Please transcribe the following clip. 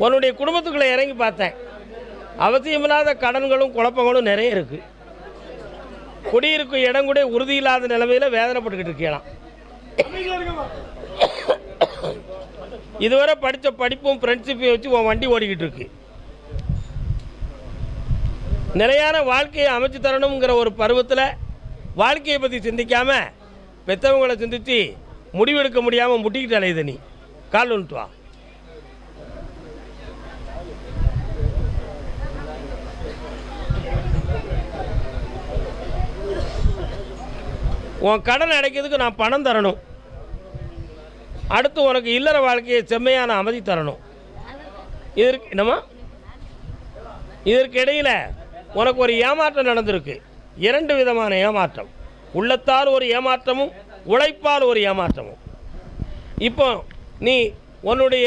உன்னுடைய குடும்பத்துக்குள்ளே இறங்கி பார்த்தேன். அவசியமில்லாத கடன்களும் குழப்பங்களும் நிறைய இருக்குது. குடியிருக்கும் இடம் கூட உறுதி இல்லாத நிலைமையில் வேதனைப்பட்டுக்கிட்டு இருக்கலாம். இதுவரை படித்த படிப்பும் ஃப்ரெண்ட்ஷிப்பையும் வச்சு உன் வண்டி ஓடிக்கிட்டு இருக்கு. நிலையான வாழ்க்கையை அமைச்சு தரணுங்கிற ஒரு பருவத்தில் வாழ்க்கையை பற்றி சிந்திக்காமல் பெற்றவங்களை சிந்தித்து முடிவெடுக்க முடியாமல் முட்டிக்கிட்டு அலையுது. நீ கால் வந்துட்டு வா. உன் கடன் அடைக்கிறதுக்கு நான் பணம் தரணும். அடுத்து உனக்கு இல்லற வாழ்க்கையை செம்மையான அமைதி தரணும். இதற்கு என்னம்மா, இதற்கு இடையில் உனக்கு ஒரு ஏமாற்றம் நடந்திருக்கு. 2 விதமான ஏமாற்றம். உள்ளத்தால் ஒரு ஏமாற்றமும் உழைப்பால் ஒரு ஏமாற்றமும். இப்போ நீ உன்னுடைய